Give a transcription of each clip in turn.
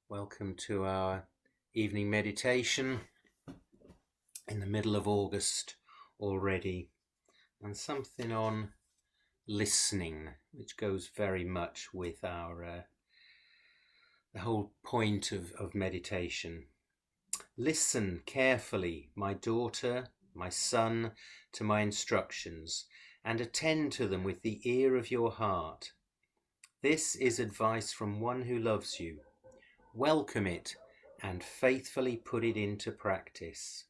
Welcome to our evening meditation in the middle of August already, and something on listening, which goes very much with our the whole point of meditation. Listen carefully, my daughter, my son, to my instructions, and attend to them with the ear of your heart. This is advice from one who loves you. Welcome it and faithfully put it into practice.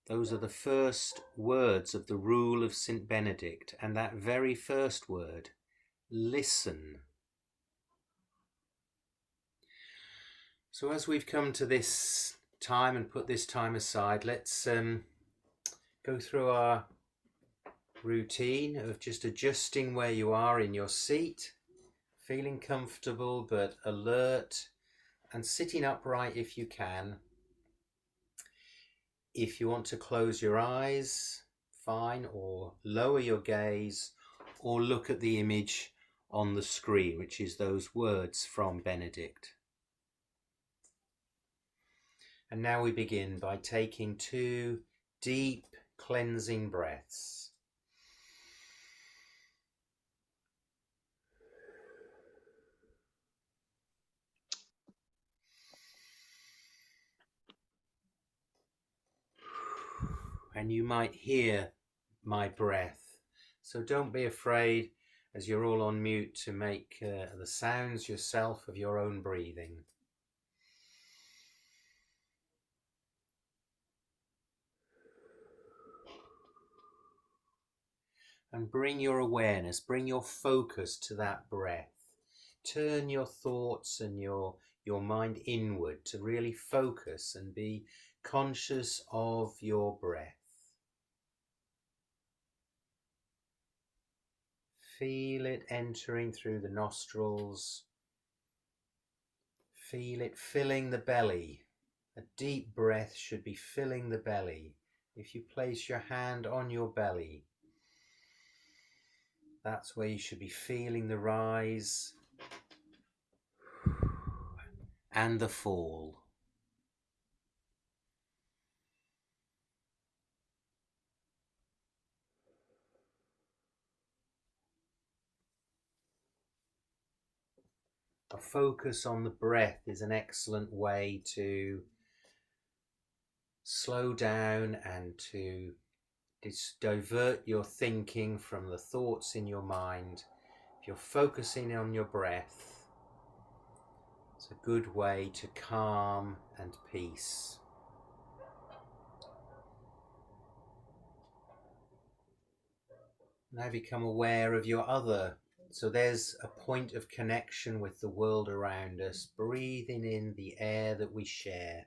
Those are the first words of the rule of St. Benedict, and that very first word, listen. So as we've come to this time and put this time aside, let's go through our routine of just adjusting where you are in your seat, feeling comfortable but alert, and sitting upright if you can. If you want to close your eyes, fine, or lower your gaze, or look at the image on the screen, which is those words from Benedict. And now we begin by taking 2 deep cleansing breaths. And you might hear my breath, so don't be afraid as you're all on mute to make the sounds yourself of your own breathing. And bring your awareness, bring your focus to that breath. Turn your thoughts and your mind inward to really focus and be conscious of your breath. Feel it entering through the nostrils. Feel it filling the belly. A deep breath should be filling the belly. If you place your hand on your belly, that's where you should be feeling the rise and the fall. A focus on the breath is an excellent way to slow down and to divert your thinking from the thoughts in your mind. If you're focusing on your breath, it's a good way to calm and peace. Now become aware of your other. So there's a point of connection with the world around us, breathing in the air that we share.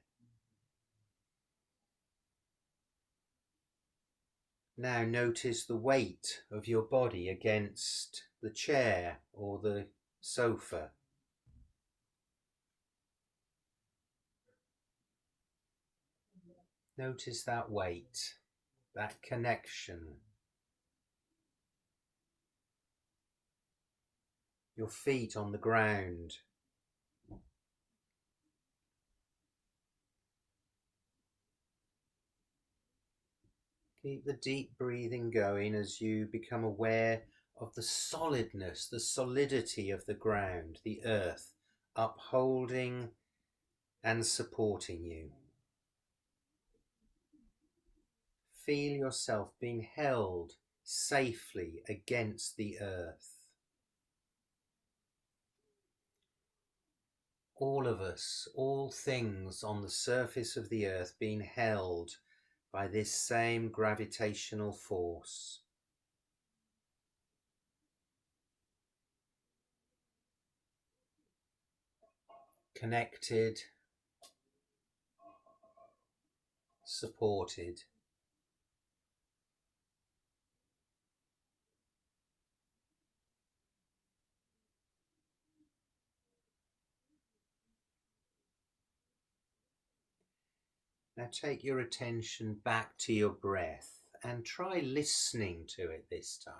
Now notice the weight of your body against the chair or the sofa. Notice that weight, that connection. Your feet on the ground. Keep the deep breathing going as you become aware of the solidness, the solidity of the ground, the earth, upholding and supporting you. Feel yourself being held safely against the earth. All of us, all things on the surface of the earth being held by this same gravitational force. Connected, supported. Now take your attention back to your breath and try listening to it this time.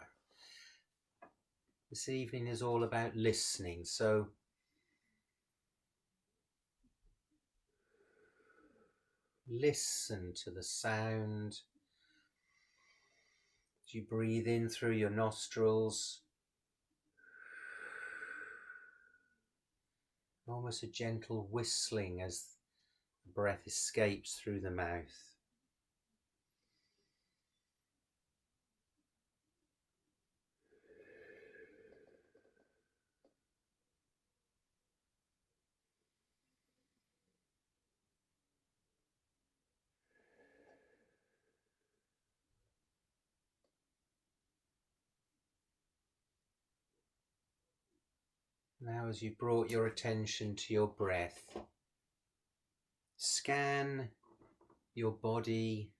This evening is all about listening, so Listen to the sound as you breathe in through your nostrils. Almost a gentle whistling as the breath escapes through the mouth. Now, as you brought your attention to your breath, scan your body,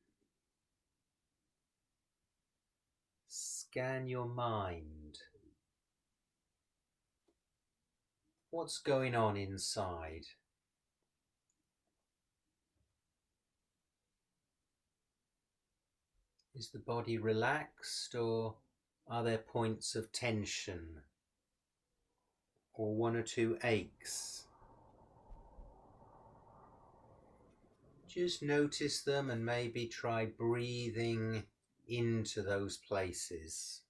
scan your mind. What's going on inside? Is the body relaxed, or are there points of tension, or one or two aches? Just notice them and maybe try breathing into those places.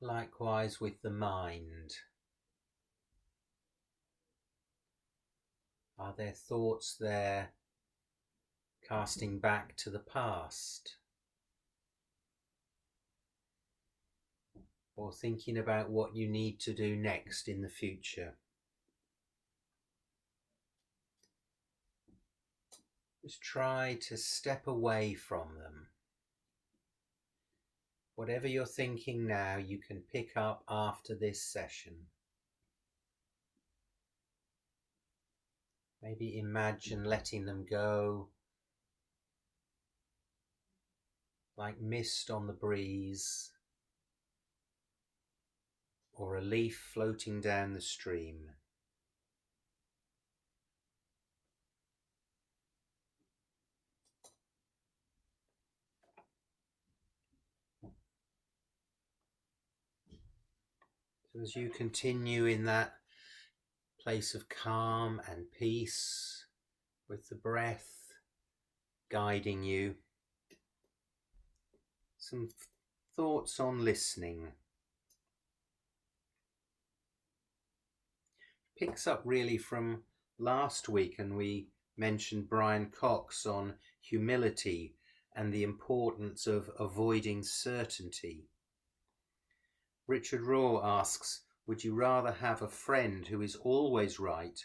Likewise with the mind. Are there thoughts there casting back to the past? Or thinking about what you need to do next in the future? Just try to step away from them. Whatever you're thinking now, you can pick up after this session. Maybe imagine letting them go, like mist on the breeze, or a leaf floating down the stream. So as you continue in that place of calm and peace, with the breath guiding you, some thoughts on listening. Picks up really from last week, and we mentioned Brian Cox on humility and the importance of avoiding certainty. Richard Rohr asks, would you rather have a friend who is always right,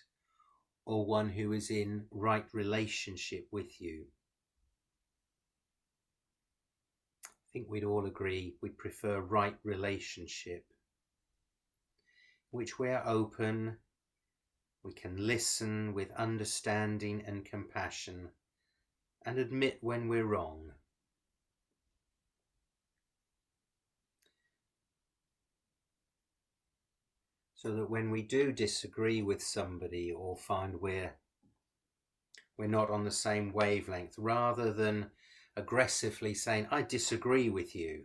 or one who is in right relationship with you? I think we'd all agree we'd prefer right relationship, which we're open, we can listen with understanding and compassion, and admit when we're wrong. So that when we do disagree with somebody or find we're not on the same wavelength, rather than aggressively saying, I disagree with you,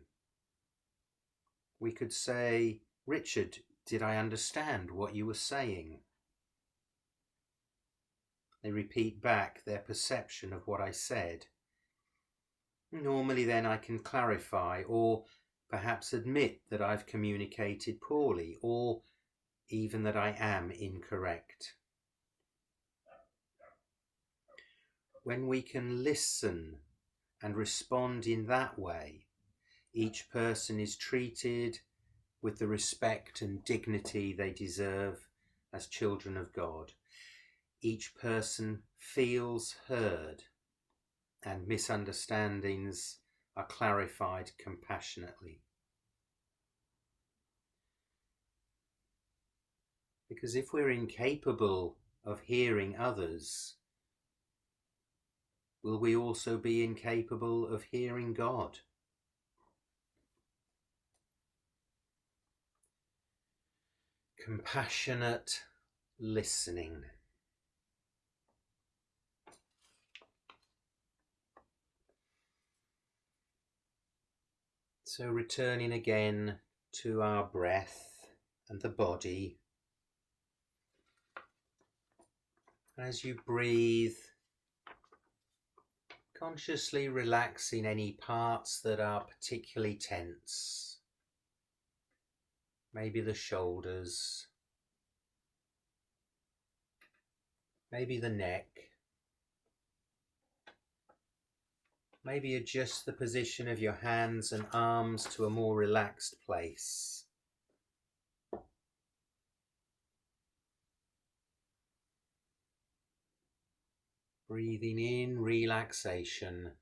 we could say, Richard, did I understand what you were saying? They repeat back their perception of what I said. Normally then I can clarify, or perhaps admit that I've communicated poorly, or even that I am incorrect. When we can listen and respond in that way, each person is treated with the respect and dignity they deserve as children of God. Each person feels heard, and misunderstandings are clarified compassionately. Because if we're incapable of hearing others, will we also be incapable of hearing God? Compassionate listening. So returning again to our breath and the body, As you breathe, consciously relaxing any parts that are particularly tense. Maybe the shoulders, maybe the neck. Maybe adjust the position of your hands and arms to a more relaxed place. Breathing in relaxation.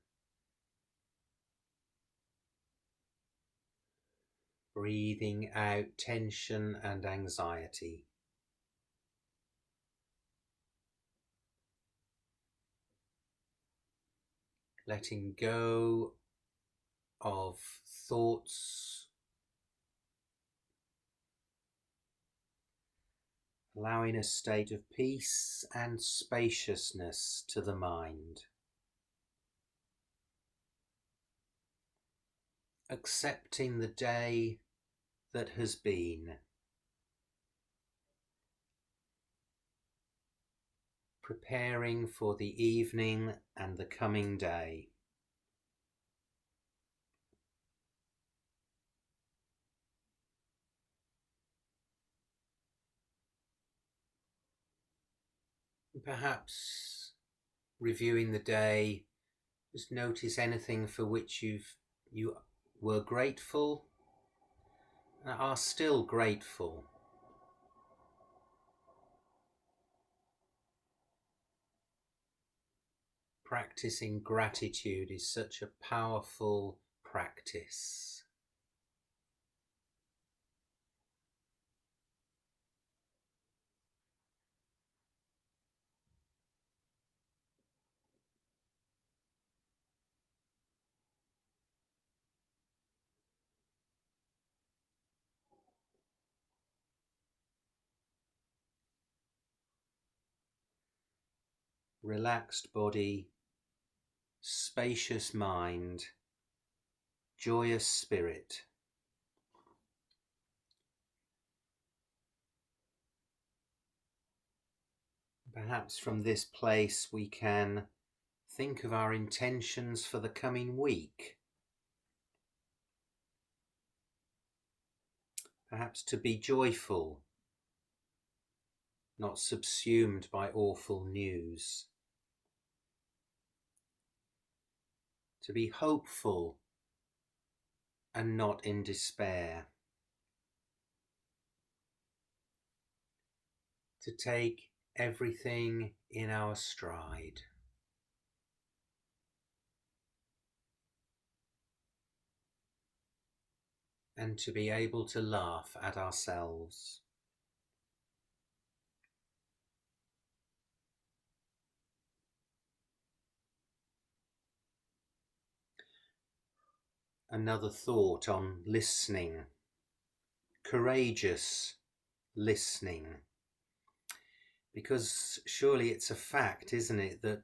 Breathing out tension and anxiety. Letting go of thoughts. Allowing a state of peace and spaciousness to the mind. Accepting the day that has been. Preparing for the evening and the coming day. Perhaps reviewing the day, just notice anything for which you were grateful and are still grateful. Practicing gratitude is such a powerful practice. Relaxed body, spacious mind, joyous spirit. Perhaps from this place we can think of our intentions for the coming week. Perhaps to be joyful, not subsumed by awful news. To be hopeful and not in despair. To take everything in our stride. And to be able to laugh at ourselves. Another thought on listening. Courageous listening. Because surely it's a fact, isn't it, that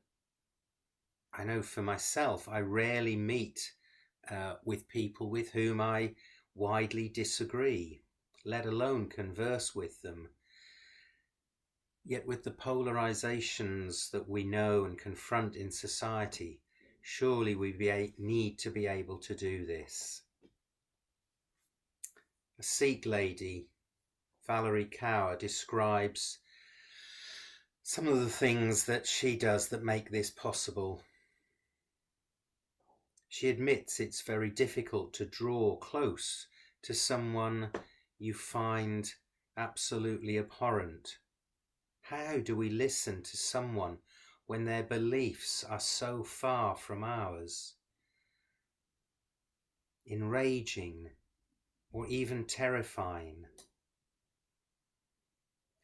I know for myself, I rarely meet with people with whom I widely disagree, let alone converse with them. Yet with the polarizations that we know and confront in society, surely we need to be able to do this. A Sikh lady, Valerie Kaur, describes some of the things that she does that make this possible. She admits it's very difficult to draw close to someone you find absolutely abhorrent. How do we listen to someone when their beliefs are so far from ours? Enraging or even terrifying.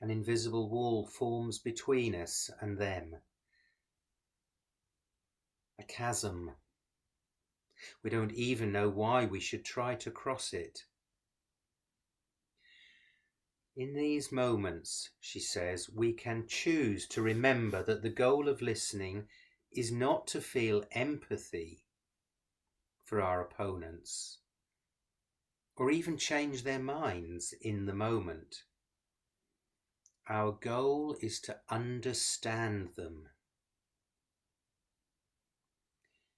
An invisible wall forms between us and them. A chasm. We don't even know why we should try to cross it. In these moments, she says, we can choose to remember that the goal of listening is not to feel empathy for our opponents, or even change their minds in the moment. Our goal is to understand them.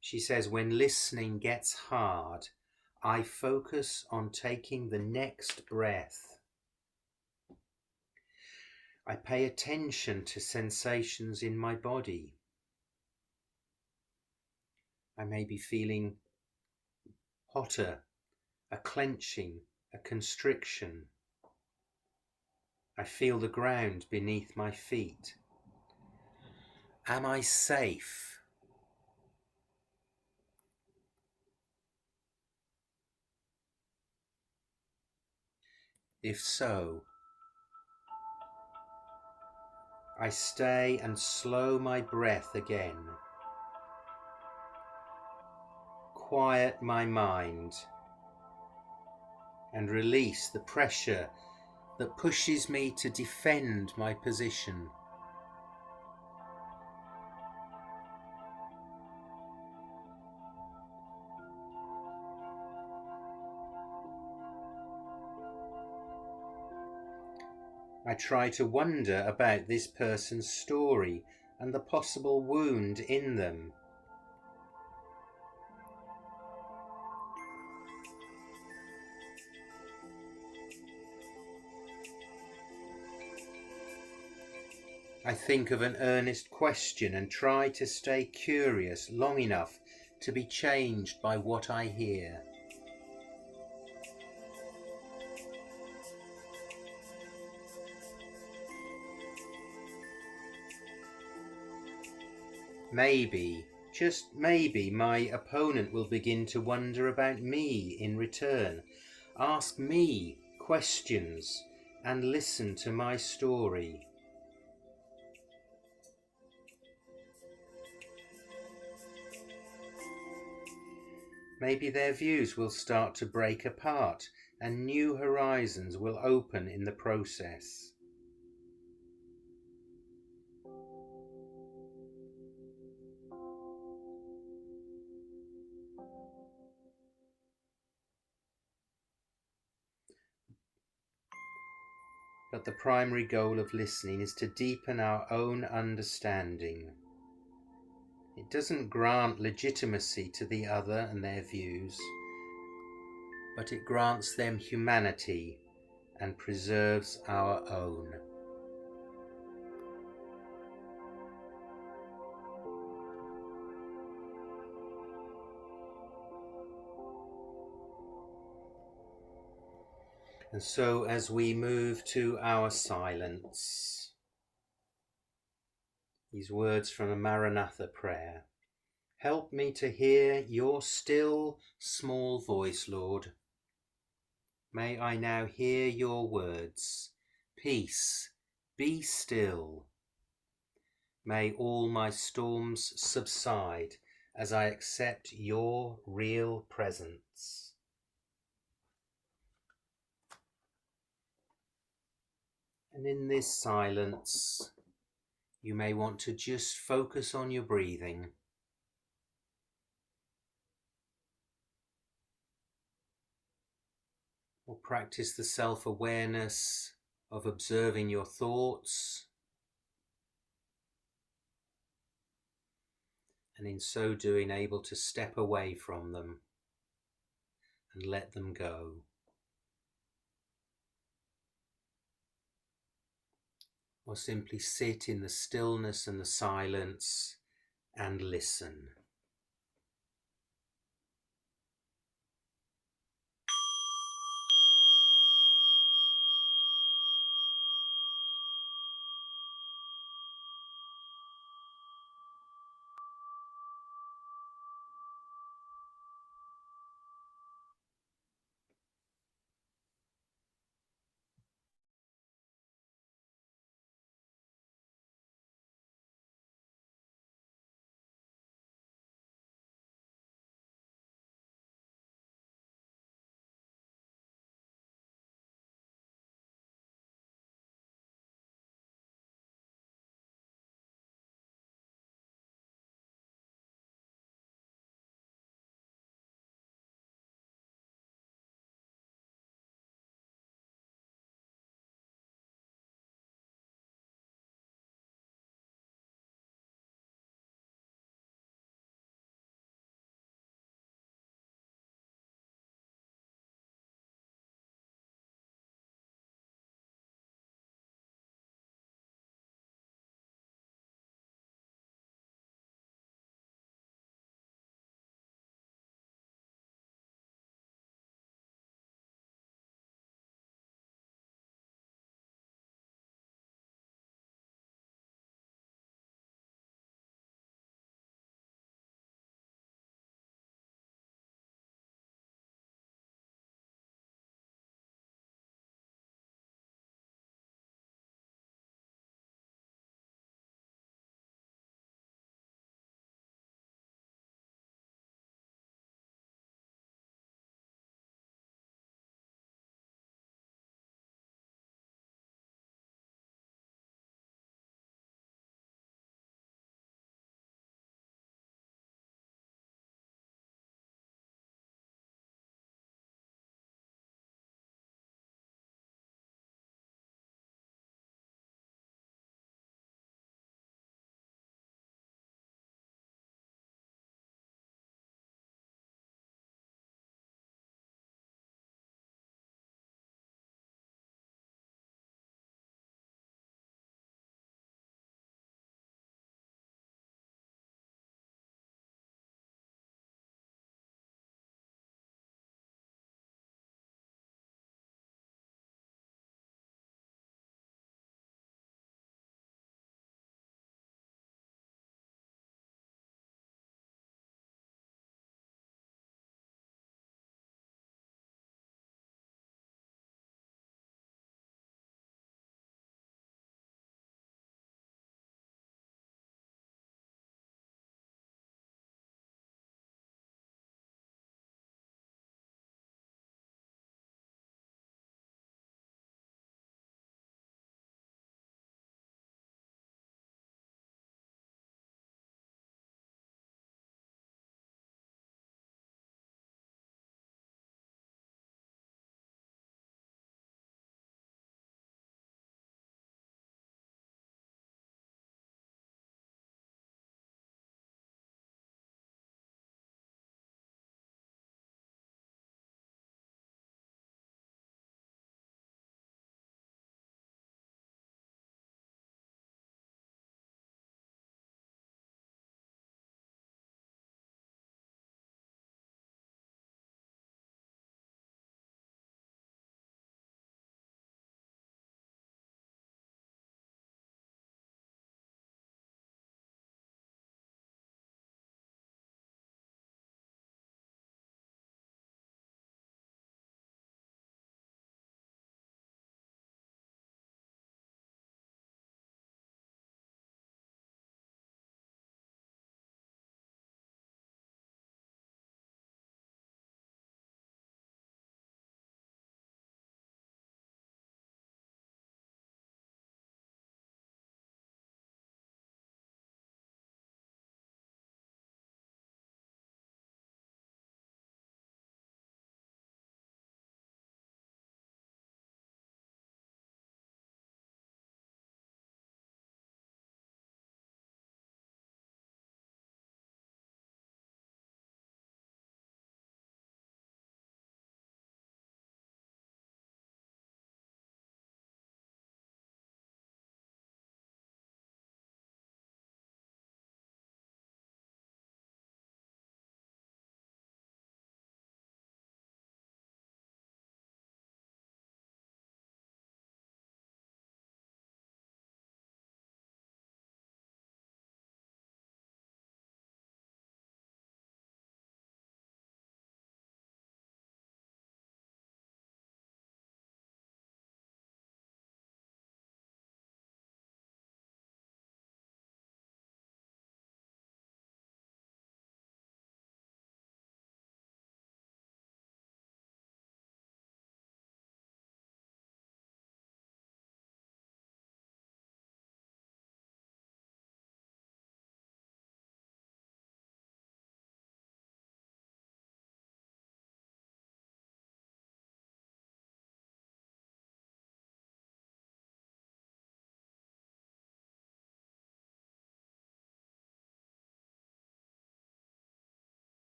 She says, when listening gets hard, I focus on taking the next breath. I pay attention to sensations in my body. I may be feeling hotter, a clenching, a constriction. I feel the ground beneath my feet. Am I safe? If so, I stay and slow my breath again. Quiet my mind and release the pressure that pushes me to defend my position. I try to wonder about this person's story and the possible wound in them. I think of an earnest question and try to stay curious long enough to be changed by what I hear. Maybe, just maybe, my opponent will begin to wonder about me in return, ask me questions, and listen to my story. Maybe their views will start to break apart and new horizons will open in the process. But the primary goal of listening is to deepen our own understanding. It doesn't grant legitimacy to the other and their views, but it grants them humanity and preserves our own. And so as we move to our silence, these words from a Maranatha prayer, help me to hear your still, small voice, Lord. May I now hear your words, peace, be still. May all my storms subside as I accept your real presence. And in this silence, you may want to just focus on your breathing. Or practice the self-awareness of observing your thoughts, and in so doing able to step away from them and let them go. Or simply sit in the stillness and the silence and listen.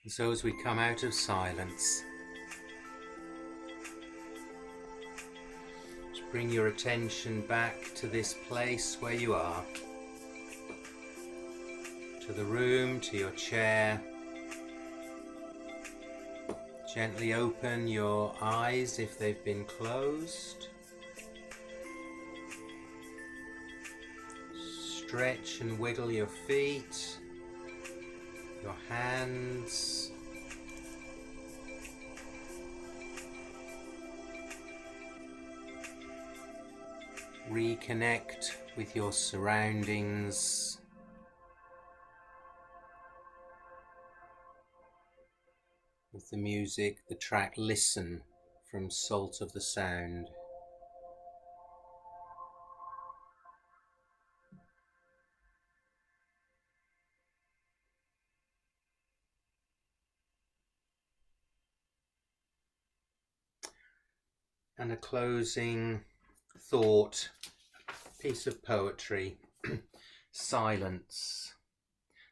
And so as we come out of silence, just bring your attention back to this place where you are, to the room, to your chair. Gently open your eyes if they've been closed. Stretch and wiggle your feet, your hands. Reconnect with your surroundings. With the music, the track Listen from Salt of the Sound. And a closing thought, piece of poetry. Silence.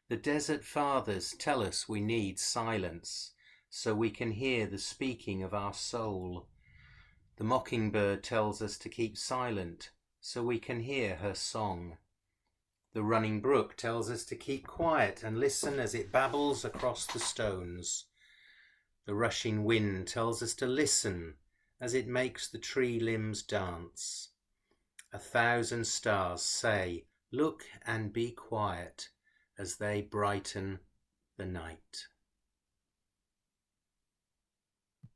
The desert fathers tell us we need silence so we can hear the speaking of our soul. The mockingbird tells us to keep silent so we can hear her song. The running brook tells us to keep quiet and listen as it babbles across the stones. The rushing wind tells us to listen as it makes the tree limbs dance. 1,000 stars say, look and be quiet as they brighten the night.